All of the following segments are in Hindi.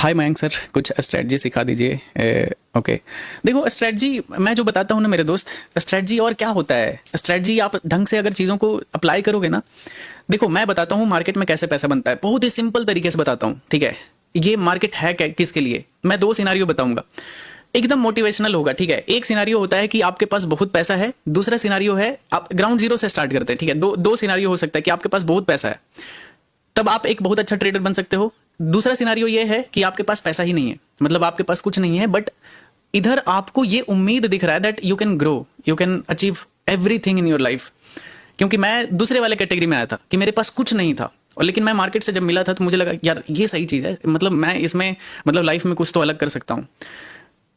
हाय मयंक सर, कुछ स्ट्रेटजी सिखा दीजिए। ओके, देखो स्ट्रेटजी मैं जो बताता हूँ ना मेरे दोस्त, स्ट्रेटजी और क्या होता है। स्ट्रेटजी आप ढंग से अगर चीज़ों को अप्लाई करोगे ना, देखो मैं बताता हूँ मार्केट में कैसे पैसा बनता है, बहुत ही सिंपल तरीके से बताता हूँ। ठीक है, ये मार्केट है किसके लिए, मैं दो सिनारियो बताऊंगा, एकदम मोटिवेशनल होगा। ठीक है, एक सिनारियो होता है कि आपके पास बहुत पैसा है, दूसरा सिनारियो है आप ग्राउंड जीरो से स्टार्ट करते हैं। ठीक है, दो दो सिनारियो हो सकता है कि आपके पास बहुत पैसा है, तब आप एक बहुत अच्छा ट्रेडर बन सकते हो। दूसरा सिनारियो ये है कि आपके पास पैसा ही नहीं है, मतलब आपके पास कुछ नहीं है, बट इधर आपको ये उम्मीद दिख रहा है that you can grow, you can achieve everything in your life. क्योंकि मैं दूसरे वाले कैटेगरी में आया था कि मेरे पास कुछ नहीं था, और लेकिन मैं मार्केट से जब मिला था तो मुझे लगा यार ये सही चीज़ है, मतलब मैं इसमें मतलब लाइफ में कुछ तो अलग कर सकता हूँ।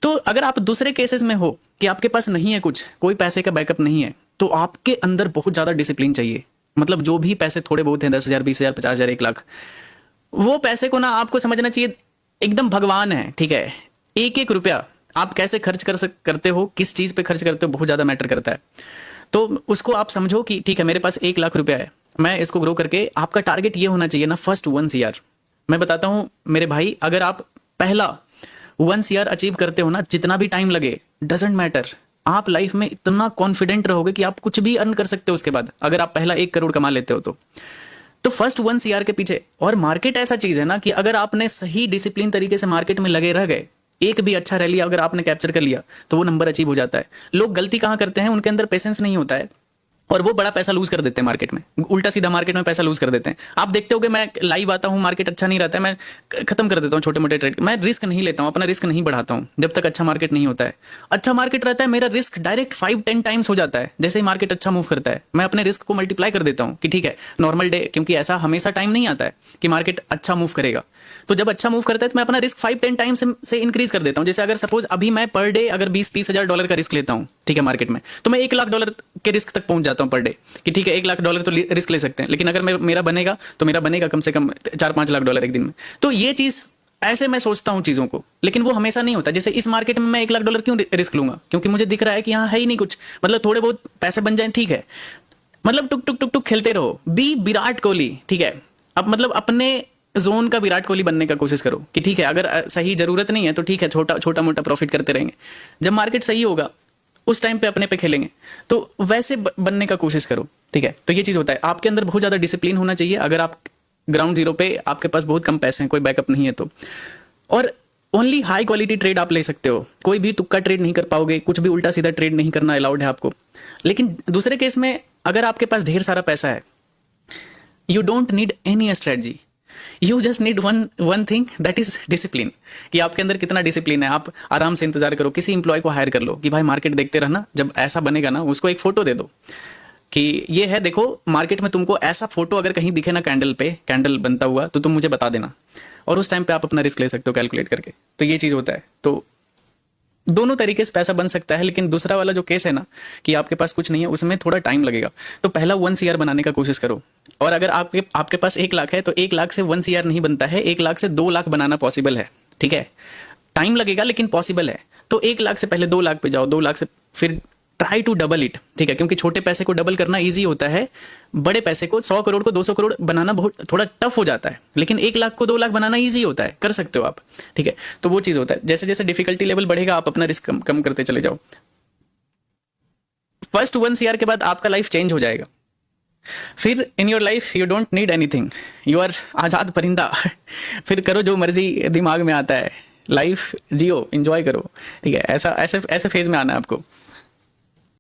तो अगर आप दूसरे केसेस में हो कि आपके पास नहीं है कुछ, कोई पैसे का बैकअप नहीं है, तो आपके अंदर बहुत ज़्यादा डिसिप्लिन चाहिए। मतलब जो भी पैसे थोड़े बहुत हैं, 10,000, 20,000, 50,000, 1 लाख, वो पैसे को ना आपको समझना चाहिए एकदम भगवान है। ठीक है, एक एक रुपया आप कैसे खर्च करते हो, किस चीज़ पे खर्च करते हो, बहुत ज़्यादा मैटर करता है। तो उसको आप समझो कि ठीक है मेरे पास 1 लाख रुपया है, मैं इसको ग्रो करके, आपका टारगेट ये होना चाहिए ना, फर्स्ट 1 CR। मैं बताता हूँ मेरे भाई, अगर आप पहला 1 CR अचीव करते हो ना, जितना भी टाइम लगे डजेंट मैटर, आप लाइफ में इतना कॉन्फिडेंट रहोगे कि आप कुछ भी अर्न कर सकते हो उसके बाद, अगर आप पहला 1 करोड़ कमा लेते हो तो फर्स्ट 1 CR के पीछे। और मार्केट ऐसा चीज है ना कि अगर आपने सही डिसिप्लिन तरीके से मार्केट में लगे रह गए, एक भी अच्छा रैली अगर आपने कैप्चर कर लिया तो वो नंबर अचीव हो जाता है। लोग गलती कहाँ करते हैं, उनके अंदर पेशेंस नहीं होता है, और वो बड़ा पैसा लूज कर देते हैं मार्केट में, उल्टा सीधा मार्केट में पैसा लूज कर देते हैं। आप देखते होगे मैं लाइव आता हूँ, मार्केट अच्छा नहीं रहता है, मैं खत्म कर देता हूँ छोटे मोटे ट्रेड, मैं रिस्क नहीं लेता हूँ, अपना रिस्क नहीं बढ़ाता हूँ जब तक अच्छा मार्केट नहीं होता है। अच्छा मार्केट रहता है, मेरा रिस्क डायरेक्ट 5-10 टाइम्स हो जाता है। जैसे ही मार्केट अच्छा मूव करता है, मैं अपने रिस्क को मल्टीप्लाई कर देता हूँ कि ठीक है नॉर्मल डे, क्योंकि ऐसा हमेशा टाइम नहीं आता है कि मार्केट अच्छा मूव करेगा। तो जब अच्छा मूव करता है तो मैं अपना रिस्क 5-10 टाइम्स से इंक्रीज कर देता हूँ। जैसे अगर सपोज अभी मैं पर डे अगर 20-30 हज़ार डॉलर का रिस्क लेता हूँ, ठीक है मार्केट में, तो मैं 1 लाख डॉलर के रिस्क तक पहुंच जाता हूँ पर डे, कि ठीक है 1 लाख डॉलर तो रिस्क ले सकते हैं, लेकिन अगर मेरा बनेगा तो मेरा बनेगा कम से कम 4-5 लाख डॉलर एक दिन में। तो ये चीज़ ऐसे मैं सोचता हूँ चीज़ों को, लेकिन वो हमेशा नहीं होता। जैसे इस मार्केट में मैं 1 लाख डॉलर क्यों रिस्क लूंगा, क्योंकि मुझे दिख रहा है कि यहाँ है ही नहीं कुछ, मतलब थोड़े बहुत पैसे बन जाए ठीक है, मतलब टुक टुक टुक टुक खेलते रहो, बी विराट कोहली। ठीक है, अब मतलब अपने जोन का विराट कोहली बनने का कोशिश करो कि ठीक है अगर सही जरूरत नहीं है तो ठीक है छोटा छोटा मोटा प्रॉफिट करते रहेंगे, जब मार्केट सही होगा उस टाइम पे अपने पे खेलेंगे। तो वैसे बनने का कोशिश करो। ठीक है, तो ये चीज़ होता है, आपके अंदर बहुत ज़्यादा डिसिप्लिन होना चाहिए। अगर आप ग्राउंड जीरो पे, आपके पास बहुत कम पैसे हैं, कोई बैकअप नहीं है तो, और ओनली हाई क्वालिटी ट्रेड आप ले सकते हो, कोई भी तुक्का ट्रेड नहीं कर पाओगे, कुछ भी उल्टा सीधा ट्रेड नहीं करना अलाउड है आपको। लेकिन दूसरे केस में अगर आपके पास ढेर सारा पैसा है, you don't need any strategy, you just need one thing, that is discipline. कि आपके अंदर कितना डिसिप्लिन है। आप आराम से इंतजार करो, किसी इंप्लॉय को हायर कर लो कि भाई मार्केट देखते रहना, जब ऐसा बनेगा ना उसको एक फोटो दे दो कि ये है देखो मार्केट में, तुमको ऐसा फोटो अगर कहीं दिखे ना कैंडल पे, कैंडल बनता हुआ, तो तुम मुझे बता देना, और उस टाइम पे आप अपना रिस्क ले सकते हो कैलकुलेट करके। तो ये चीज़ होता है। तो दोनों तरीके से पैसा बन सकता है, लेकिन दूसरा वाला जो केस है ना कि आपके पास कुछ नहीं है, उसमें थोड़ा टाइम लगेगा। तो पहला 1 CR बनाने का कोशिश करो। और अगर आपके पास 1 लाख है तो 1 लाख से 1 CR नहीं बनता है, 1 लाख से 2 लाख बनाना पॉसिबल है। ठीक है, टाइम लगेगा लेकिन पॉसिबल है। तो 1 लाख से पहले 2 लाख पे जाओ, 2 लाख से फिर ट्राई टू डबल इट। ठीक है, क्योंकि छोटे पैसे को डबल करना ईजी होता है, बड़े पैसे को 100 करोड़ को 200 करोड़ बनाना बहुत थोड़ा टफ हो जाता है, लेकिन 1 लाख को 2 लाख बनाना ईजी होता है, कर सकते हो आप। ठीक है, तो वो चीज़ होता है। जैसे जैसे डिफिकल्टी लेवल बढ़ेगा आप अपना रिस्क कम करते चले जाओ। फर्स्ट 1 CR के बाद आपका लाइफ चेंज हो जाएगा। फिर in your life you don't need anything, you are आज़ाद परिंदा। फिर करो जो मर्जी दिमाग में आता है, लाइफ जियो, एंजॉय करो। ठीक है, ऐसा ऐसे ऐसे फेज में आना है आपको।